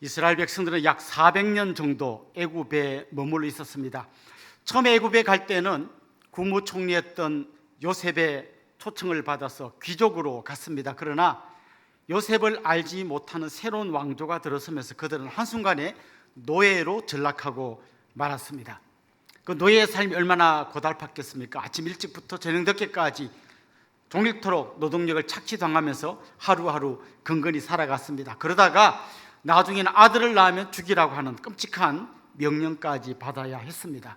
이스라엘 백성들은 약 400년 정도 애굽에 머물러 있었습니다. 처음에 애굽에 갈 때는 국무총리였던 요셉의 초청을 받아서 귀족으로 갔습니다. 그러나 요셉을 알지 못하는 새로운 왕조가 들어서면서 그들은 한순간에 노예로 전락하고 말았습니다. 그 노예의 삶이 얼마나 고달팠겠습니까? 아침 일찍부터 저녁 늦게까지 종일토록 노동력을 착취당하면서 하루하루 근근히 살아갔습니다. 그러다가 나중에는 아들을 낳으면 죽이라고 하는 끔찍한 명령까지 받아야 했습니다.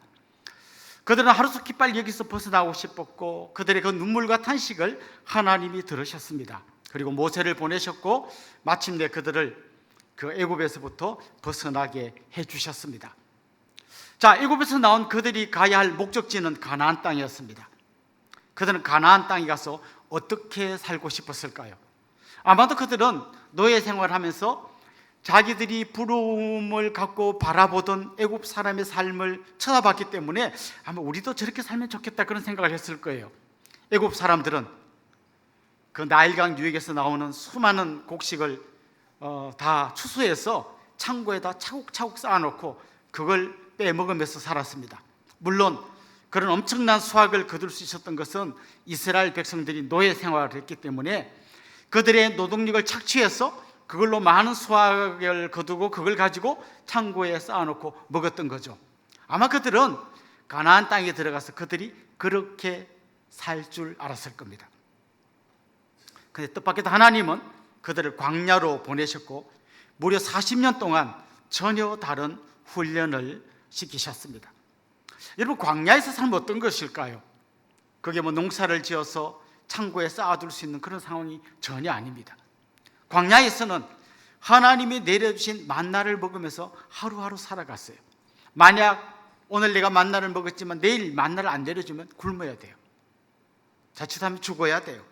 그들은 하루속히 빨리 여기서 벗어나고 싶었고 그들의 그 눈물과 탄식을 하나님이 들으셨습니다. 그리고 모세를 보내셨고 마침내 그들을 그 애굽에서부터 벗어나게 해주셨습니다. 자, 애굽에서 나온 그들이 가야 할 목적지는 가나안 땅이었습니다. 그들은 가나안 땅에 가서 어떻게 살고 싶었을까요? 아마도 그들은 노예 생활하면서 자기들이 부러움을 갖고 바라보던 애굽 사람의 삶을 쳐다봤기 때문에 아마 우리도 저렇게 살면 좋겠다 그런 생각을 했을 거예요. 애굽 사람들은 그 나일강 유역에서 나오는 수많은 곡식을 다 추수해서 창고에다 차곡차곡 쌓아놓고 그걸 빼먹으면서 살았습니다. 물론 그런 엄청난 수확을 거둘 수 있었던 것은 이스라엘 백성들이 노예 생활을 했기 때문에 그들의 노동력을 착취해서 그걸로 많은 수확을 거두고 그걸 가지고 창고에 쌓아놓고 먹었던 거죠. 아마 그들은 가나안 땅에 들어가서 그들이 그렇게 살 줄 알았을 겁니다. 그런데 뜻밖에도 하나님은 그들을 광야로 보내셨고 무려 40년 동안 전혀 다른 훈련을 시키셨습니다. 여러분, 광야에서 살면 어떤 것일까요? 그게 뭐 농사를 지어서 창고에 쌓아둘 수 있는 그런 상황이 전혀 아닙니다. 광야에서는 하나님이 내려주신 만나를 먹으면서 하루하루 살아갔어요. 만약 오늘 내가 만나를 먹었지만 내일 만나를 안 내려주면 굶어야 돼요. 자칫하면 죽어야 돼요.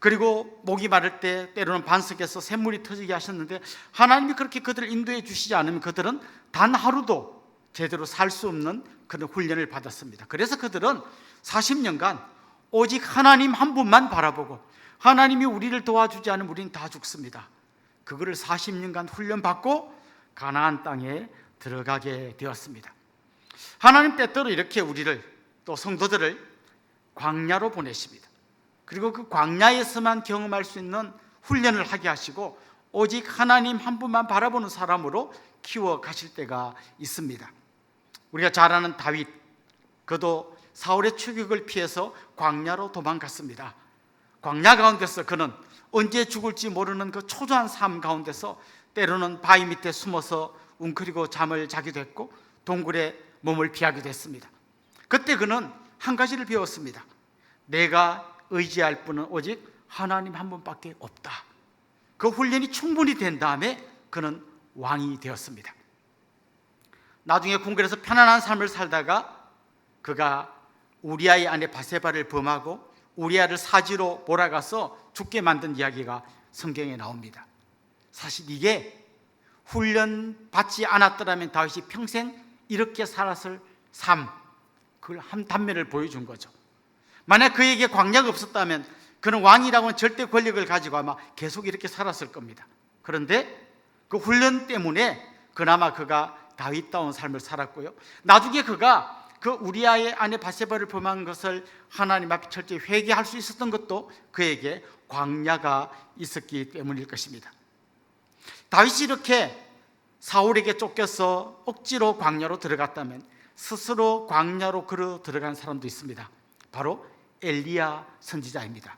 그리고 목이 마를 때 때로는 반석에서 샘물이 터지게 하셨는데 하나님이 그렇게 그들을 인도해 주시지 않으면 그들은 단 하루도 제대로 살 수 없는 그런 훈련을 받았습니다. 그래서 그들은 40년간 오직 하나님 한 분만 바라보고 하나님이 우리를 도와주지 않으면 우리는 다 죽습니다. 그거를 40년간 훈련받고 가나안 땅에 들어가게 되었습니다. 하나님 때때로 이렇게 우리를 또 성도들을 광야로 보내십니다. 그리고 그 광야에서만 경험할 수 있는 훈련을 하게 하시고 오직 하나님 한 분만 바라보는 사람으로 키워 가실 때가 있습니다. 우리가 잘 아는 다윗, 그도 사울의 추격을 피해서 광야로 도망갔습니다. 광야 가운데서 그는 언제 죽을지 모르는 그 초조한 삶 가운데서 때로는 바위 밑에 숨어서 웅크리고 잠을 자기도 했고 동굴에 몸을 피하기도 했습니다. 그때 그는 한 가지를 배웠습니다. 내가 의지할 분은 오직 하나님 한 분밖에 없다. 그 훈련이 충분히 된 다음에 그는 왕이 되었습니다. 나중에 궁궐에서 편안한 삶을 살다가 그가 우리아의 아내 바세바를 범하고 우리아를 사지로 몰아가서 죽게 만든 이야기가 성경에 나옵니다. 사실 이게 훈련 받지 않았더라면 다윗이 평생 이렇게 살았을 삶, 그걸 한 단면을 보여준 거죠. 만약 그에게 광야가 없었다면 그는 왕이라고는 절대 권력을 가지고 아마 계속 이렇게 살았을 겁니다. 그런데 그 훈련 때문에 그나마 그가 다윗다운 삶을 살았고요. 나중에 그가 그 우리아의 아내 바세바를 범한 것을 하나님 앞에 철저히 회개할 수 있었던 것도 그에게 광야가 있었기 때문일 것입니다. 다윗이 이렇게 사울에게 쫓겨서 억지로 광야로 들어갔다면 스스로 광야로 걸어 들어간 사람도 있습니다. 바로 엘리야 선지자입니다.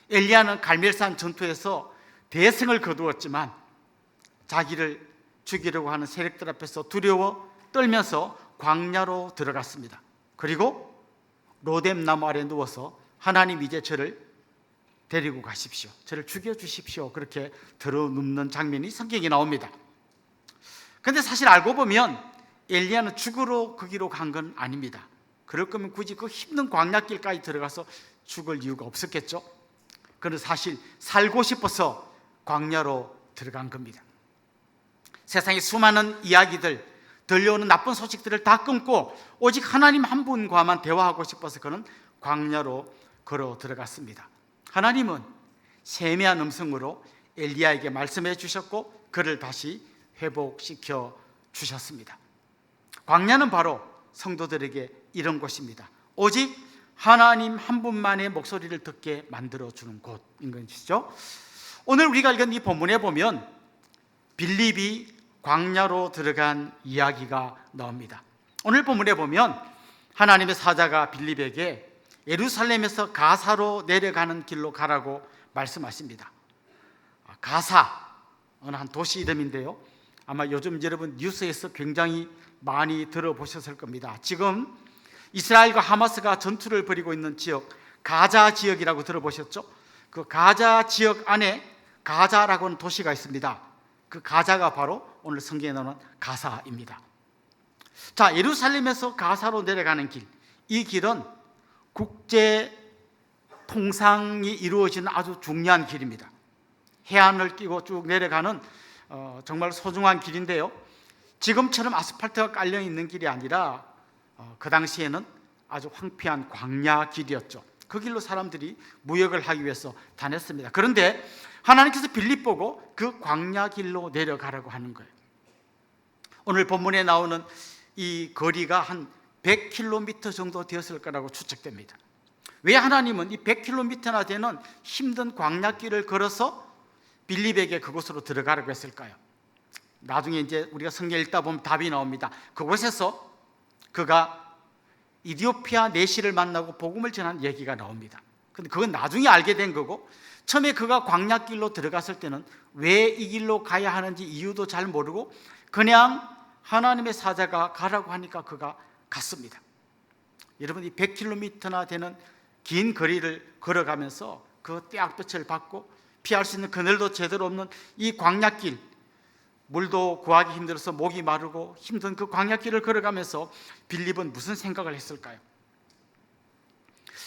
엘리야는 갈멜산 전투에서 대승을 거두었지만 자기를 죽이려고 하는 세력들 앞에서 두려워 떨면서 광야로 들어갔습니다. 그리고 로뎀나무 아래 누워서 하나님 이제 저를 데리고 가십시오. 저를 죽여주십시오. 그렇게 들어눕는 장면이 성경에 나옵니다. 그런데 사실 알고 보면 엘리야는 죽으러 거기로 간 건 아닙니다. 그럴 거면 굳이 그 힘든 광야길까지 들어가서 죽을 이유가 없었겠죠. 그는 사실 살고 싶어서 광야로 들어간 겁니다. 세상의 수많은 이야기들, 들려오는 나쁜 소식들을 다 끊고 오직 하나님 한 분과만 대화하고 싶어서 그는 광야로 걸어 들어갔습니다. 하나님은 세미한 음성으로 엘리야에게 말씀해 주셨고 그를 다시 회복시켜 주셨습니다. 광야는 바로 성도들에게 이런 곳입니다. 오직 하나님 한 분만의 목소리를 듣게 만들어주는 곳인 것이죠. 오늘 우리가 읽은 이 본문에 보면 빌립이 광야로 들어간 이야기가 나옵니다. 오늘 본문에 보면 하나님의 사자가 빌립에게 예루살렘에서 가사로 내려가는 길로 가라고 말씀하십니다. 가사, 어느 한 도시 이름인데요, 아마 요즘 여러분 뉴스에서 굉장히 많이 들어보셨을 겁니다. 지금 이스라엘과 하마스가 전투를 벌이고 있는 지역, 가자 지역이라고 들어보셨죠? 그 가자 지역 안에 가자라고 하는 도시가 있습니다. 그 가자가 바로 오늘 성경에 나오는 가사입니다. 자, 예루살렘에서 가사로 내려가는 길, 이 길은 국제 통상이 이루어지는 아주 중요한 길입니다. 해안을 끼고 쭉 내려가는 정말 소중한 길인데요, 지금처럼 아스팔트가 깔려 있는 길이 아니라 그 당시에는 아주 황폐한 광야 길이었죠. 그 길로 사람들이 무역을 하기 위해서 다녔습니다. 그런데 하나님께서 빌립 보고 그 광야 길로 내려가라고 하는 거예요. 오늘 본문에 나오는 이 거리가 한 100km 정도 되었을 거라고 추측됩니다. 왜 하나님은 이 100km나 되는 힘든 광야길을 걸어서 빌립에게 그곳으로 들어가라고 했을까요? 나중에 이제 우리가 성경 읽다 보면 답이 나옵니다. 그곳에서 그가 이디오피아 내시를 만나고 복음을 전한 얘기가 나옵니다. 근데 그건 나중에 알게 된 거고, 처음에 그가 광야길로 들어갔을 때는 왜 이 길로 가야 하는지 이유도 잘 모르고 그냥 하나님의 사자가 가라고 하니까 그가 갔습니다. 여러분, 이 100km나 되는 긴 거리를 걸어가면서 그 떼약볕을 받고 피할 수 있는 그늘도 제대로 없는 이 광야길, 물도 구하기 힘들어서 목이 마르고 힘든 그 광야길을 걸어가면서 빌립은 무슨 생각을 했을까요?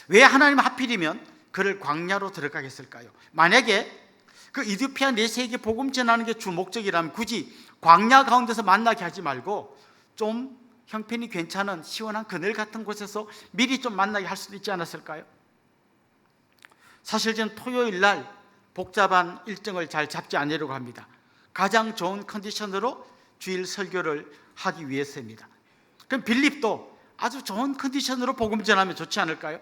왜 하나님 하필이면 그를 광야로 들어가게 했을까요? 만약에 그 이디오피아 내세에게 복음 전하는 게 주 목적이라면 굳이 광야 가운데서 만나게 하지 말고 좀 형편이 괜찮은 시원한 그늘 같은 곳에서 미리 좀 만나게 할 수도 있지 않았을까요? 사실 저는 토요일 날 복잡한 일정을 잘 잡지 않으려고 합니다. 가장 좋은 컨디션으로 주일 설교를 하기 위해서입니다. 그럼 빌립도 아주 좋은 컨디션으로 복음 전하면 좋지 않을까요?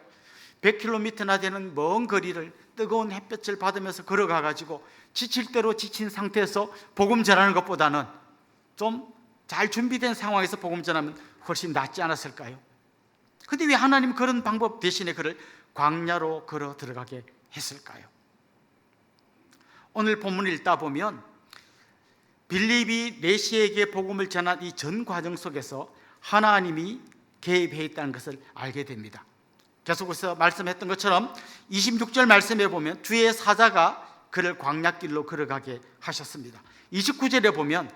100km나 되는 먼 거리를 뜨거운 햇볕을 받으면서 걸어가 가지고 지칠 대로 지친 상태에서 복음 전하는 것보다는 좀 잘 준비된 상황에서 복음 전하면 훨씬 낫지 않았을까요? 근데 왜 하나님 그런 방법 대신에 그를 광야로 걸어 들어가게 했을까요? 오늘 본문을 읽다 보면 빌립이 내시에게 복음을 전한 이 전 과정 속에서 하나님이 개입해 있다는 것을 알게 됩니다. 계속해서 말씀했던 것처럼 26절 말씀에 보면 주의 사자가 그를 광야길로 걸어가게 하셨습니다. 29절에 보면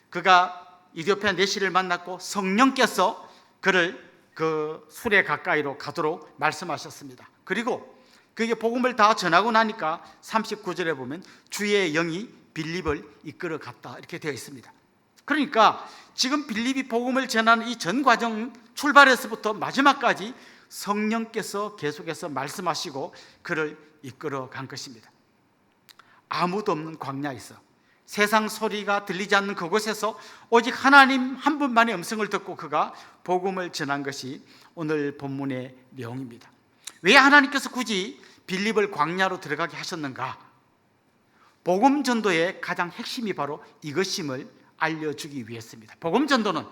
그가 이디오피아 내시를 만났고 성령께서 그를 그 수레 가까이로 가도록 말씀하셨습니다. 그리고 그게 복음을 다 전하고 나니까 39절에 보면 주의 영이 빌립을 이끌어 갔다 이렇게 되어 있습니다. 그러니까 지금 빌립이 복음을 전하는 이 전 과정, 출발에서부터 마지막까지 성령께서 계속해서 말씀하시고 그를 이끌어 간 것입니다. 아무도 없는 광야에서 세상 소리가 들리지 않는 그곳에서 오직 하나님 한 분만의 음성을 듣고 그가 복음을 전한 것이 오늘 본문의 내용입니다. 왜 하나님께서 굳이 빌립을 광야로 들어가게 하셨는가? 복음 전도의 가장 핵심이 바로 이것임을 알려주기 위해서입니다. 복음 전도는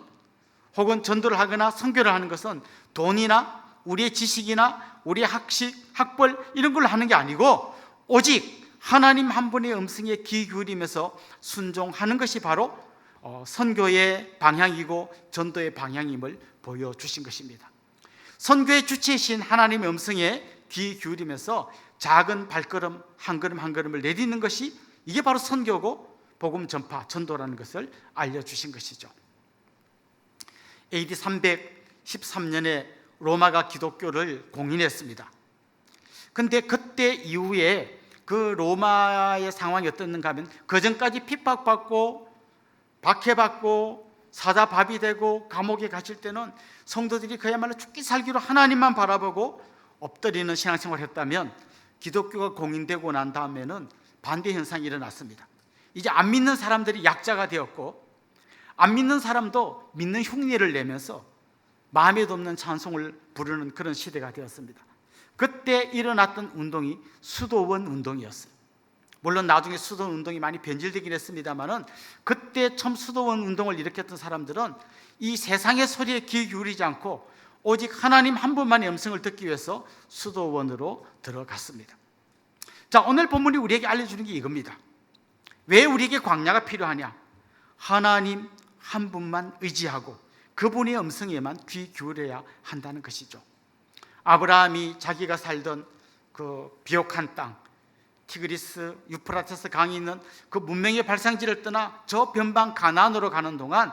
혹은 전도를 하거나 선교를 하는 것은 돈이나 우리의 지식이나 우리의 학식, 학벌 이런 걸로 하는 게 아니고 오직 하나님 한 분의 음성에 귀 기울이면서 순종하는 것이 바로 선교의 방향이고 전도의 방향임을 보여주신 것입니다. 선교의 주체이신 하나님의 음성에 귀 기울이면서 작은 발걸음 한 걸음 한 걸음을 내딛는 것이 이게 바로 선교고 복음 전파, 전도라는 것을 알려주신 것이죠. AD 313년에 로마가 기독교를 공인했습니다. 그런데 그때 이후에 그 로마의 상황이 어땠는가 하면 그 전까지 핍박받고 박해받고 사자밥이 되고 감옥에 갇힐 때는 성도들이 그야말로 죽기 살기로 하나님만 바라보고 엎드리는 신앙생활을 했다면 기독교가 공인되고 난 다음에는 반대 현상이 일어났습니다. 이제 안 믿는 사람들이 약자가 되었고 안 믿는 사람도 믿는 흉내를 내면서 마음에도 없는 찬송을 부르는 그런 시대가 되었습니다. 그때 일어났던 운동이 수도원 운동이었어요. 물론 나중에 수도원 운동이 많이 변질되긴 했습니다만은 그때 처음 수도원 운동을 일으켰던 사람들은 이 세상의 소리에 귀 기울이지 않고 오직 하나님 한 분만의 음성을 듣기 위해서 수도원으로 들어갔습니다. 자, 오늘 본문이 우리에게 알려주는 게 이겁니다. 왜 우리에게 광야가 필요하냐? 하나님 한 분만 의지하고 그분의 음성에만 귀 기울여야 한다는 것이죠. 아브라함이 자기가 살던 그 비옥한 땅, 티그리스 유프라테스 강이 있는 그 문명의 발상지를 떠나 저 변방 가나안으로 가는 동안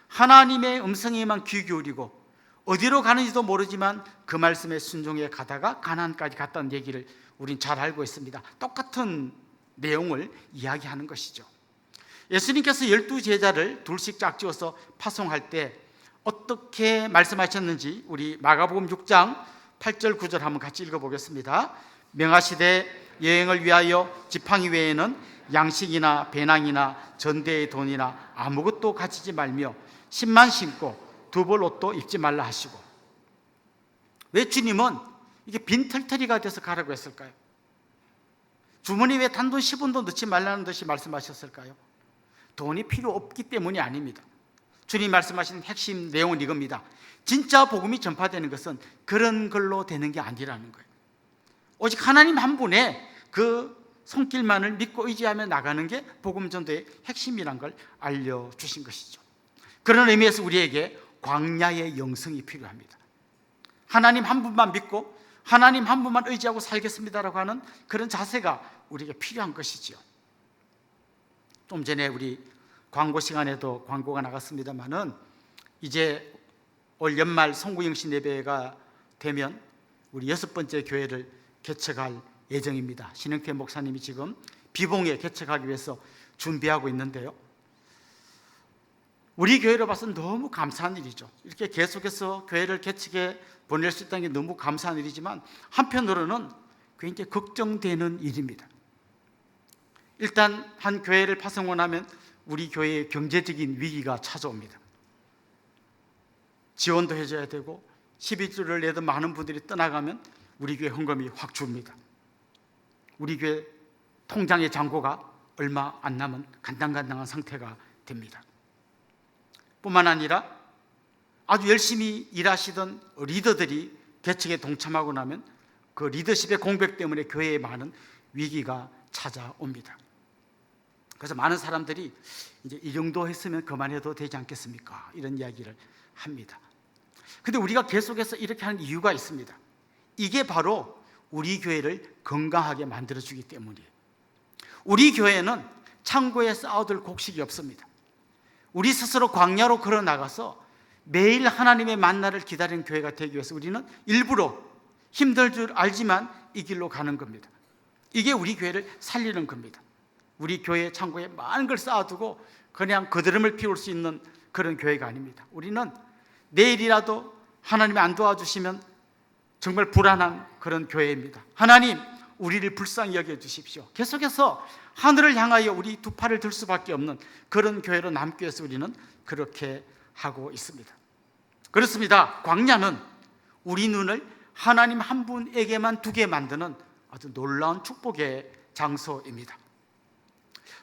하나님의 음성에만 귀 기울이고 어디로 가는지도 모르지만 그 말씀에 순종해 가다가 가나안까지 갔다는 얘기를 우린 잘 알고 있습니다. 똑같은 내용을 이야기하는 것이죠. 예수님께서 12제자를 둘씩 짝지어서 파송할 때 어떻게 말씀하셨는지 우리 마가복음 6장 8절 9절 한번 같이 읽어보겠습니다. 명하시되 여행을 위하여 지팡이 외에는 양식이나 배낭이나 전대의 돈이나 아무것도 가지지 말며 신만 신고 두 벌 옷도 입지 말라 하시고. 왜 주님은 이게 빈털터리가 돼서 가라고 했을까요? 주머니 왜 단돈 10원도 넣지 말라는 듯이 말씀하셨을까요? 돈이 필요 없기 때문이 아닙니다. 주님 말씀하신 핵심 내용은 이겁니다. 진짜 복음이 전파되는 것은 그런 걸로 되는 게 아니라는 거예요. 오직 하나님 한 분의 그 손길만을 믿고 의지하며 나가는 게 복음 전도의 핵심이란 걸 알려주신 것이죠. 그런 의미에서 우리에게 광야의 영성이 필요합니다. 하나님 한 분만 믿고 하나님 한 분만 의지하고 살겠습니다라고 하는 그런 자세가 우리에게 필요한 것이지요. 좀 전에 우리 광고 시간에도 광고가 나갔습니다만은 이제 올 연말 송구영신 예배가 되면 우리 6번째 교회를 개척할 예정입니다. 신영태 목사님이 지금 비봉에 개척하기 위해서 준비하고 있는데요. 우리 교회로 봐서는 너무 감사한 일이죠. 이렇게 계속해서 교회를 개척해 보낼 수 있다는 게 너무 감사한 일이지만 한편으로는 굉장히 걱정되는 일입니다. 일단 한 교회를 파송하고 나면 우리 교회의 경제적인 위기가 찾아옵니다. 지원도 해줘야 되고 11조를 내던 많은 분들이 떠나가면 우리 교회 헌금이 확 줍니다. 우리 교회 통장의 잔고가 얼마 안 남은 간당간당한 상태가 됩니다. 뿐만 아니라 아주 열심히 일하시던 리더들이 개척에 동참하고 나면 그 리더십의 공백 때문에 교회에 많은 위기가 찾아옵니다. 그래서 많은 사람들이 이제 이 정도 했으면 그만해도 되지 않겠습니까? 이런 이야기를 합니다. 근데 우리가 계속해서 이렇게 하는 이유가 있습니다. 이게 바로 우리 교회를 건강하게 만들어주기 때문이에요. 우리 교회는 창고에 쌓아둘 곡식이 없습니다. 우리 스스로 광야로 걸어 나가서 매일 하나님의 만나를 기다리는 교회가 되기 위해서 우리는 일부러 힘들 줄 알지만 이 길로 가는 겁니다. 이게 우리 교회를 살리는 겁니다. 우리 교회 창고에 많은 걸 쌓아두고 그냥 거드름을 피울 수 있는 그런 교회가 아닙니다. 우리는 내일이라도 하나님이 안 도와주시면 정말 불안한 그런 교회입니다. 하나님, 우리를 불쌍히 여겨주십시오. 계속해서 하늘을 향하여 우리 두 팔을 들 수밖에 없는 그런 교회로 남기 위해서 우리는 그렇게 하고 있습니다. 그렇습니다. 광야는 우리 눈을 하나님 한 분에게만 두게 만드는 아주 놀라운 축복의 장소입니다.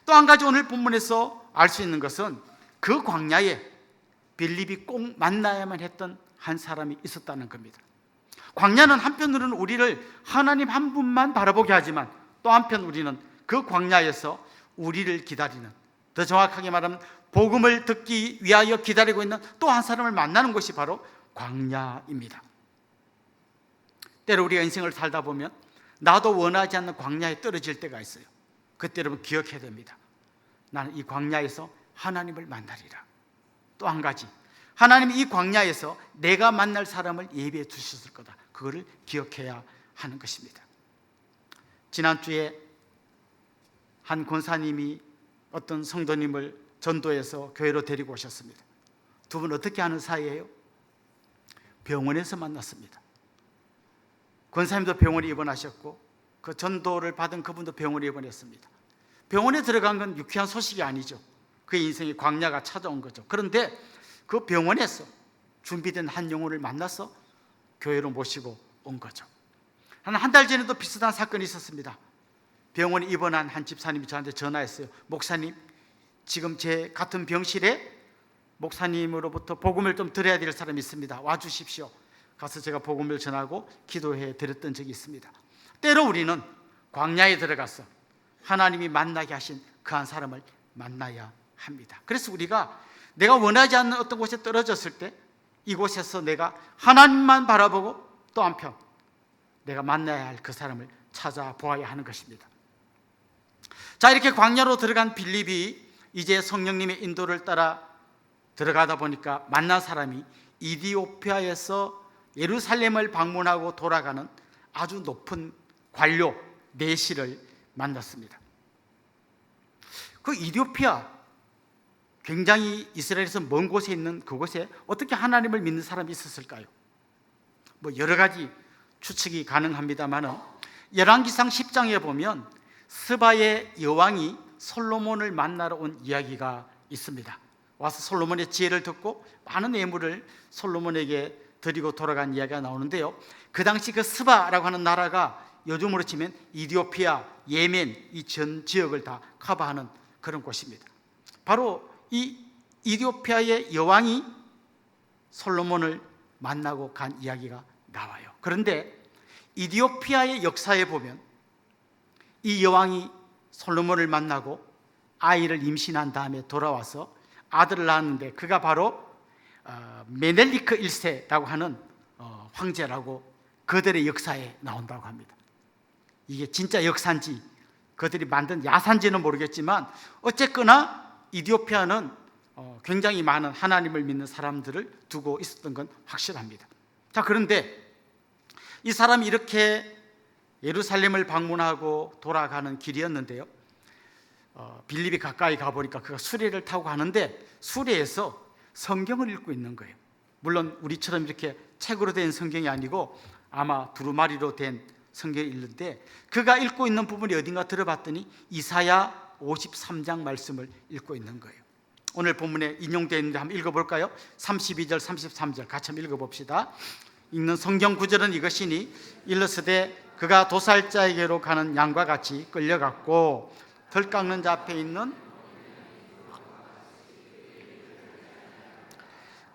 또 한 가지 오늘 본문에서 알 수 있는 것은 그 광야에 빌립이 꼭 만나야만 했던 한 사람이 있었다는 겁니다. 광야는 한편으로는 우리를 하나님 한 분만 바라보게 하지만 또 한편 우리는 그 광야에서 우리를 기다리는, 더 정확하게 말하면 복음을 듣기 위하여 기다리고 있는 또 한 사람을 만나는 것이 바로 광야입니다. 때로 우리가 인생을 살다 보면 나도 원하지 않는 광야에 떨어질 때가 있어요. 그때 여러분 기억해야 됩니다. 나는 이 광야에서 하나님을 만나리라. 또 한 가지, 하나님이 이 광야에서 내가 만날 사람을 예비해 주셨을 거다. 그거를 기억해야 하는 것입니다. 지난주에 한 권사님이 어떤 성도님을 전도해서 교회로 데리고 오셨습니다. 두 분 어떻게 하는 사이예요? 병원에서 만났습니다. 권사님도 병원에 입원하셨고 그 전도를 받은 그분도 병원에 입원했습니다. 병원에 들어간 건 유쾌한 소식이 아니죠. 그의 인생에 광야가 찾아온 거죠. 그런데 그 병원에서 준비된 한 영혼을 만나서 교회로 모시고 온 거죠. 한 달 전에도 비슷한 사건이 있었습니다. 병원에 입원한 한 집사님이 저한테 전화했어요. 목사님, 지금 제 같은 병실에 목사님으로부터 복음을 좀 드려야 될 사람이 있습니다. 와주십시오. 가서 제가 복음을 전하고 기도해 드렸던 적이 있습니다. 때로 우리는 광야에 들어가서 하나님이 만나게 하신 그 한 사람을 만나야 합니다. 그래서 우리가 내가 원하지 않는 어떤 곳에 떨어졌을 때 이곳에서 내가 하나님만 바라보고 또 한편 내가 만나야 할 그 사람을 찾아보아야 하는 것입니다. 자, 이렇게 광야로 들어간 빌립이 이제 성령님의 인도를 따라 들어가다 보니까 만난 사람이 이디오피아에서 예루살렘을 방문하고 돌아가는 아주 높은 관료 내시를 만났습니다. 그 이디오피아, 굉장히 이스라엘에서 먼 곳에 있는 그곳에 어떻게 하나님을 믿는 사람이 있었을까요? 여러 가지 추측이 가능합니다만 열왕기상 10장에 보면 스바의 여왕이 솔로몬을 만나러 온 이야기가 있습니다. 와서 솔로몬의 지혜를 듣고 많은 예물을 솔로몬에게 드리고 돌아간 이야기가 나오는데요, 그 당시 그 스바라고 하는 나라가 요즘으로 치면 이디오피아, 예멘 이 전 지역을 다 커버하는 그런 곳입니다. 바로 이 이디오피아의 여왕이 솔로몬을 만나고 간 이야기가 나와요. 그런데 이디오피아의 역사에 보면 이 여왕이 솔로몬을 만나고 아이를 임신한 다음에 돌아와서 아들을 낳았는데 그가 바로 메넬리크 1세라고 하는 황제라고 그들의 역사에 나온다고 합니다. 이게 진짜 역사인지 그들이 만든 야산지는 모르겠지만 어쨌거나 이디오피아는 굉장히 많은 하나님을 믿는 사람들을 두고 있었던 건 확실합니다. 자, 그런데 이 사람이 이렇게 예루살렘을 방문하고 돌아가는 길이었는데요, 빌립이 가까이 가보니까 그가 수레를 타고 가는데 수레에서 성경을 읽고 있는 거예요. 물론 우리처럼 이렇게 책으로 된 성경이 아니고 아마 두루마리로 된 성경을 읽는데 그가 읽고 있는 부분이 어딘가 들어봤더니 이사야 53장 말씀을 읽고 있는 거예요. 오늘 본문에 인용되어 있는데 한번 읽어볼까요? 32절 33절 같이 한번 읽어봅시다. 읽는 성경 구절은 이것이니 일러스되 그가 도살자에게로 가는 양과 같이 끌려갔고 덜 깎는 자 앞에 있는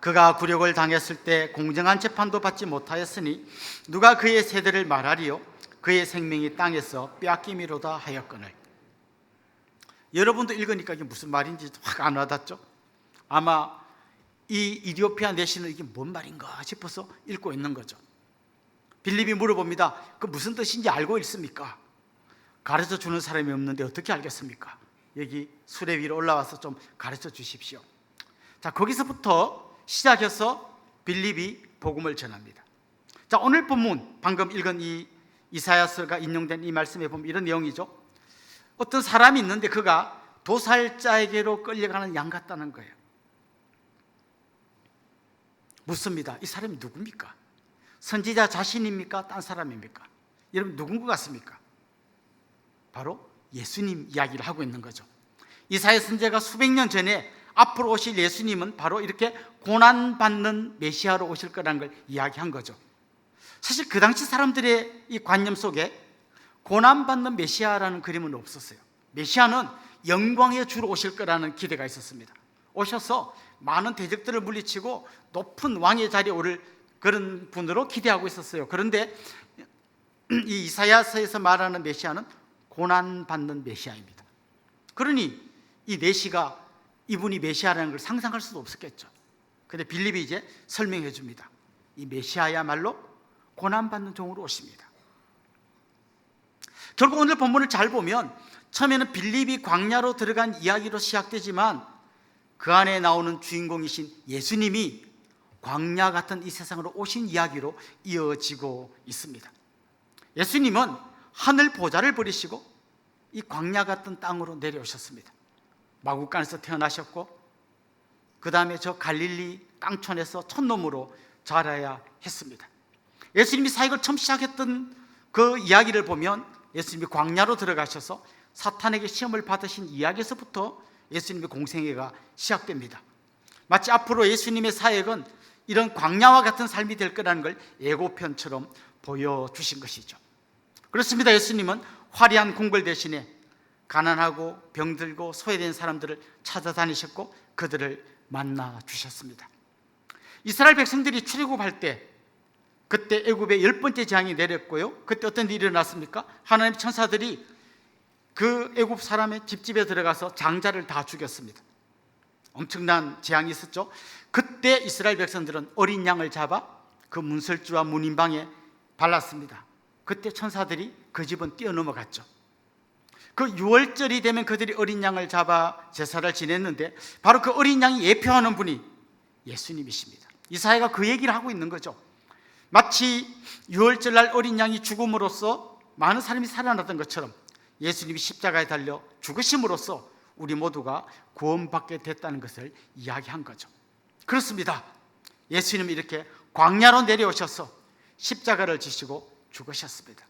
그가 굴욕을 당했을 때 공정한 재판도 받지 못하였으니 누가 그의 세대를 말하리요? 그의 생명이 땅에서 빼앗김이로다 하였거늘. 여러분도 읽으니까 이게 무슨 말인지 확 안 와닿죠? 아마 이 이디오피아 내시는 이게 뭔 말인가 싶어서 읽고 있는 거죠. 빌립이 물어봅니다. 그 무슨 뜻인지 알고 있습니까? 가르쳐 주는 사람이 없는데 어떻게 알겠습니까? 여기 수레 위로 올라와서 좀 가르쳐 주십시오. 자, 거기서부터 시작해서 빌립이 복음을 전합니다. 자, 오늘 본문 방금 읽은 이 이사야서가 인용된 이 말씀에 보면 이런 내용이죠. 어떤 사람이 있는데 그가 도살자에게로 끌려가는 양 같다는 거예요. 묻습니다. 이 사람이 누굽니까? 선지자 자신입니까? 딴 사람입니까? 여러분 누군 것 같습니까? 바로 예수님 이야기를 하고 있는 거죠. 이사야 선지자가 수백 년 전에 앞으로 오실 예수님은 바로 이렇게 고난받는 메시아로 오실 거라는 걸 이야기한 거죠. 사실 그 당시 사람들의 이 관념 속에 고난받는 메시아라는 그림은 없었어요. 메시아는 영광의 주로 오실 거라는 기대가 있었습니다. 오셔서 많은 대적들을 물리치고 높은 왕의 자리에 오를 그런 분으로 기대하고 있었어요. 그런데 이 이사야서에서 말하는 메시아는 고난받는 메시아입니다. 그러니 이 내시가 이분이 메시아라는 걸 상상할 수도 없었겠죠. 그런데 빌립이 이제 설명해 줍니다. 이 메시아야말로 고난받는 종으로 오십니다. 결국 오늘 본문을 잘 보면 처음에는 빌립이 광야로 들어간 이야기로 시작되지만 그 안에 나오는 주인공이신 예수님이 광야 같은 이 세상으로 오신 이야기로 이어지고 있습니다. 예수님은 하늘 보좌를 버리시고 이 광야 같은 땅으로 내려오셨습니다. 마구간에서 태어나셨고 그 다음에 저 갈릴리 깡촌에서 촌놈으로 자라야 했습니다. 예수님이 사역을 처음 시작했던 그 이야기를 보면 예수님이 광야로 들어가셔서 사탄에게 시험을 받으신 이야기에서부터 예수님의 공생애가 시작됩니다. 마치 앞으로 예수님의 사역은 이런 광야와 같은 삶이 될 거라는 걸 예고편처럼 보여주신 것이죠. 그렇습니다. 예수님은 화려한 궁궐 대신에 가난하고 병들고 소외된 사람들을 찾아다니셨고 그들을 만나 주셨습니다. 이스라엘 백성들이 출애굽할 때 그때 애굽의 10번째 재앙이 내렸고요. 그때 어떤 일이 일어났습니까? 하나님 천사들이 그 애굽 사람의 집집에 들어가서 장자를 다 죽였습니다. 엄청난 재앙이 있었죠. 그때 이스라엘 백성들은 어린 양을 잡아 그 문설주와 문인방에 발랐습니다. 그때 천사들이 그 집은 뛰어넘어갔죠. 그 유월절이 되면 그들이 어린 양을 잡아 제사를 지냈는데 바로 그 어린 양이 예표하는 분이 예수님이십니다. 이사야가 그 얘기를 하고 있는 거죠. 마치 유월절날 어린 양이 죽음으로써 많은 사람이 살아났던 것처럼 예수님이 십자가에 달려 죽으심으로써 우리 모두가 구원받게 됐다는 것을 이야기한 거죠. 그렇습니다. 예수님은 이렇게 광야로 내려오셔서 십자가를 지시고 죽으셨습니다.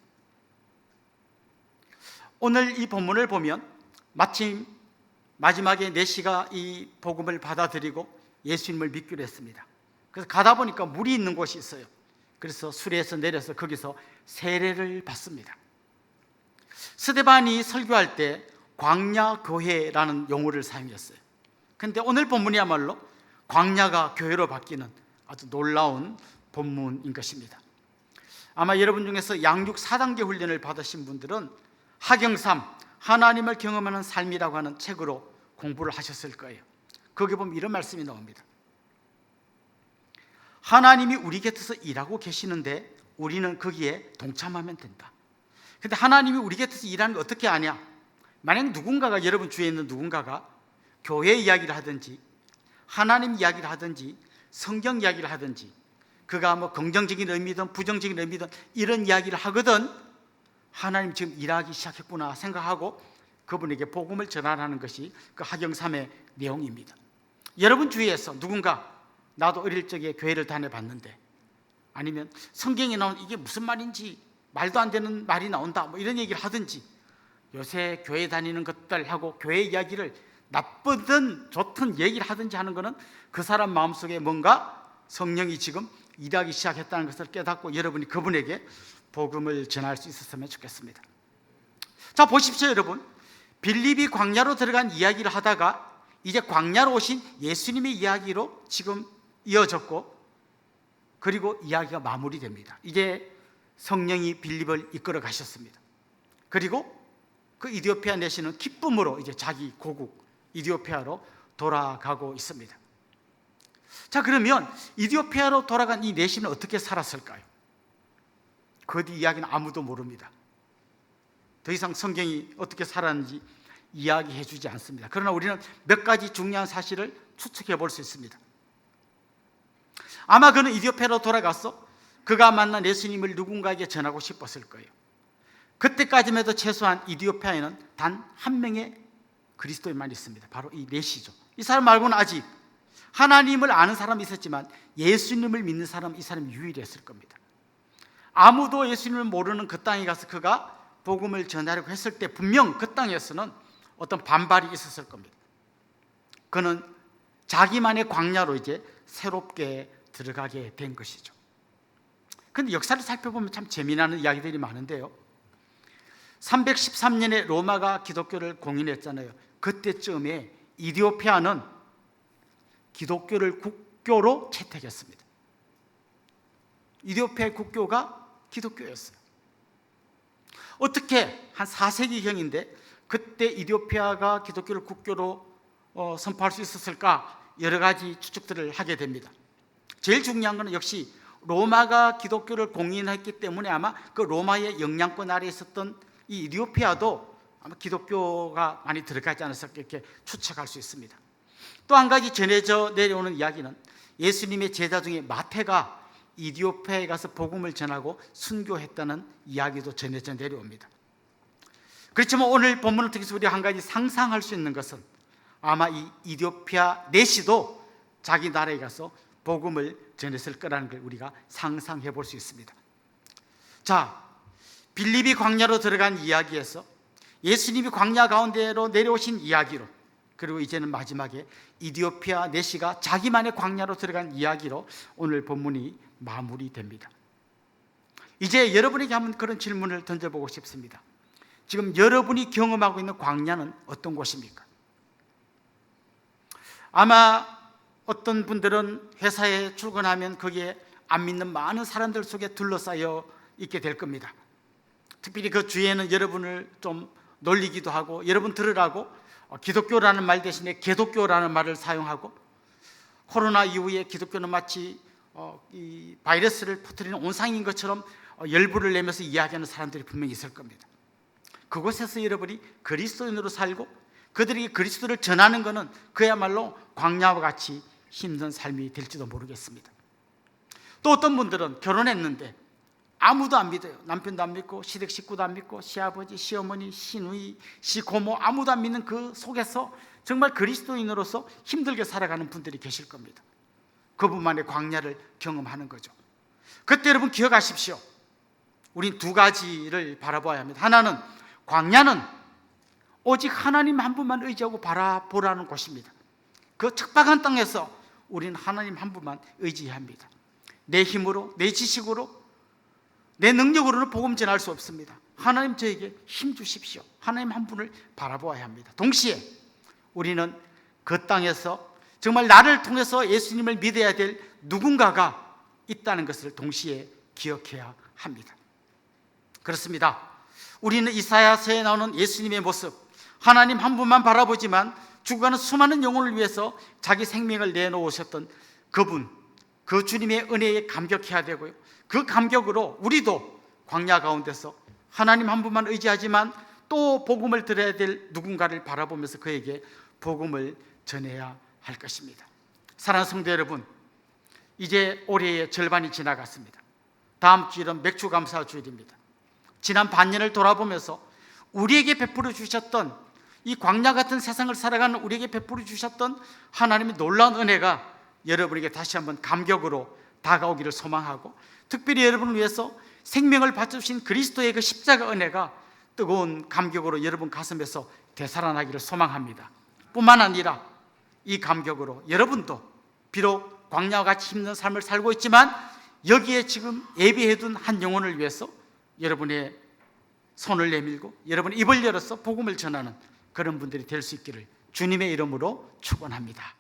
오늘 이 본문을 보면 마침 마지막에 내시가 이 복음을 받아들이고 예수님을 믿기로 했습니다. 그래서 가다 보니까 물이 있는 곳이 있어요. 그래서 수레에서 내려서 거기서 세례를 받습니다. 스데반이 설교할 때 광야교회라는 용어를 사용했어요. 그런데 오늘 본문이야말로 광야가 교회로 바뀌는 아주 놀라운 본문인 것입니다. 아마 여러분 중에서 양육 4단계 훈련을 받으신 분들은 하경삼, 하나님을 경험하는 삶이라고 하는 책으로 공부를 하셨을 거예요. 거기 보면 이런 말씀이 나옵니다. 하나님이 우리 곁에서 일하고 계시는데 우리는 거기에 동참하면 된다. 근데 하나님이 우리 곁에서 일하는 걸 어떻게 아냐? 만약 누군가가, 여러분 주위에 있는 누군가가 교회 이야기를 하든지 하나님 이야기를 하든지 성경 이야기를 하든지 그가 뭐 긍정적인 의미든 부정적인 의미든 이런 이야기를 하거든 하나님 지금 일하기 시작했구나 생각하고 그분에게 복음을 전하라는 것이 그 하경삼의 내용입니다. 여러분 주위에서 누군가 나도 어릴 적에 교회를 다녀봤는데 아니면 성경에 나온 이게 무슨 말인지 말도 안 되는 말이 나온다 뭐 이런 얘기를 하든지 요새 교회 다니는 것들 하고 교회 이야기를 나쁘든 좋든 얘기를 하든지 하는 것은 그 사람 마음속에 뭔가 성령이 지금 일하기 시작했다는 것을 깨닫고 여러분이 그분에게 복음을 전할 수 있었으면 좋겠습니다. 자, 보십시오. 여러분, 빌립이 광야로 들어간 이야기를 하다가 이제 광야로 오신 예수님의 이야기로 지금 이어졌고 그리고 이야기가 마무리됩니다. 이제 성령이 빌립을 이끌어 가셨습니다. 그리고 그 이디오피아 내시는 기쁨으로 이제 자기 고국 이디오피아로 돌아가고 있습니다. 자, 그러면 이디오피아로 돌아간 이 내시는 어떻게 살았을까요? 그 뒤 이야기는 아무도 모릅니다. 더 이상 성경이 어떻게 살았는지 이야기해 주지 않습니다. 그러나 우리는 몇 가지 중요한 사실을 추측해 볼 수 있습니다. 아마 그는 이디오피아로 돌아가서 그가 만난 예수님을 누군가에게 전하고 싶었을 거예요. 그때까지만 해도 최소한 이디오피아에는 단 한 명의 그리스도인만 있습니다. 바로 이 내시죠. 이 사람 말고는 아직 하나님을 아는 사람이 있었지만 예수님을 믿는 사람은 이 사람이 유일했을 겁니다. 아무도 예수님을 모르는 그 땅에 가서 그가 복음을 전하려고 했을 때 분명 그 땅에서는 어떤 반발이 있었을 겁니다. 그는 자기만의 광야로 이제 새롭게 들어가게 된 것이죠. 그런데 역사를 살펴보면 참 재미나는 이야기들이 많은데요. 313년에 로마가 기독교를 공인했잖아요. 그때쯤에 이디오피아는 기독교를 국교로 채택했습니다. 이디오피아의 국교가 기독교였어요. 어떻게 한 4세기경인데 그때 이디오피아가 기독교를 국교로 선포할 수 있었을까? 여러 가지 추측들을 하게 됩니다. 제일 중요한 것은 역시 로마가 기독교를 공인했기 때문에 아마 그 로마의 영향권 아래에 있었던 이 이디오피아도 아마 기독교가 많이 들어가지 않았을까 이렇게 추측할 수 있습니다. 또 한 가지 전해져 내려오는 이야기는 예수님의 제자 중에 마태가 이디오피아에 가서 복음을 전하고 순교했다는 이야기도 전해져 내려옵니다. 그렇지만 오늘 본문을 통해서 우리가 한 가지 상상할 수 있는 것은 아마 이 이디오피아 내시도 자기 나라에 가서 복음을 전했을 거라는 걸 우리가 상상해 볼 수 있습니다. 자, 빌립이 광야로 들어간 이야기에서 예수님이 광야 가운데로 내려오신 이야기로 그리고 이제는 마지막에 이디오피아 내시가 자기만의 광야로 들어간 이야기로 오늘 본문이 마무리됩니다. 이제 여러분에게 한번 그런 질문을 던져보고 싶습니다. 지금 여러분이 경험하고 있는 광야는 어떤 곳입니까? 아마 어떤 분들은 회사에 출근하면 거기에 안 믿는 많은 사람들 속에 둘러싸여 있게 될 겁니다. 특별히 그 주위에는 여러분을 좀 놀리기도 하고 여러분 들으라고 기독교라는 말 대신에 개독교라는 말을 사용하고, 코로나 이후에 기독교는 마치 이 바이러스를 퍼뜨리는 온상인 것처럼 열불을 내면서 이야기하는 사람들이 분명히 있을 겁니다. 그곳에서 여러분이 그리스도인으로 살고 그들이 그리스도를 전하는 것은 그야말로 광야와 같이 힘든 삶이 될지도 모르겠습니다. 또 어떤 분들은 결혼했는데 아무도 안 믿어요. 남편도 안 믿고 시댁 식구도 안 믿고 시아버지, 시어머니, 시누이, 시고모 아무도 안 믿는 그 속에서 정말 그리스도인으로서 힘들게 살아가는 분들이 계실 겁니다. 그분만의 광야를 경험하는 거죠. 그때 여러분 기억하십시오. 우린 두 가지를 바라봐야 합니다. 하나는, 광야는 오직 하나님 한 분만 의지하고 바라보라는 곳입니다. 그 척박한 땅에서 우리는 하나님 한 분만 의지해야 합니다. 내 힘으로, 내 지식으로, 내 능력으로는 복음 전할 수 없습니다. 하나님 저에게 힘 주십시오. 하나님 한 분을 바라보아야 합니다. 동시에 우리는 그 땅에서 정말 나를 통해서 예수님을 믿어야 될 누군가가 있다는 것을 동시에 기억해야 합니다. 그렇습니다. 우리는 이사야서에 나오는 예수님의 모습, 하나님 한 분만 바라보지만 죽어가는 수많은 영혼을 위해서 자기 생명을 내놓으셨던 그분, 그 주님의 은혜에 감격해야 되고요, 그 감격으로 우리도 광야 가운데서 하나님 한 분만 의지하지만 또 복음을 들어야 될 누군가를 바라보면서 그에게 복음을 전해야 할 것입니다. 사랑하는 성도 여러분, 이제 올해의 절반이 지나갔습니다. 다음 주일은 맥주감사 주일입니다. 지난 반년을 돌아보면서 우리에게 베풀어 주셨던, 이 광야 같은 세상을 살아가는 우리에게 베풀어 주셨던 하나님의 놀라운 은혜가 여러분에게 다시 한번 감격으로 다가오기를 소망하고, 특별히 여러분을 위해서 생명을 바쳐주신 그리스도의 그 십자가 은혜가 뜨거운 감격으로 여러분 가슴에서 되살아나기를 소망합니다. 뿐만 아니라 이 감격으로 여러분도 비록 광야와 같이 힘든 삶을 살고 있지만 여기에 지금 예비해둔 한 영혼을 위해서 여러분의 손을 내밀고 여러분의 입을 열어서 복음을 전하는 그런 분들이 될 수 있기를 주님의 이름으로 축원합니다.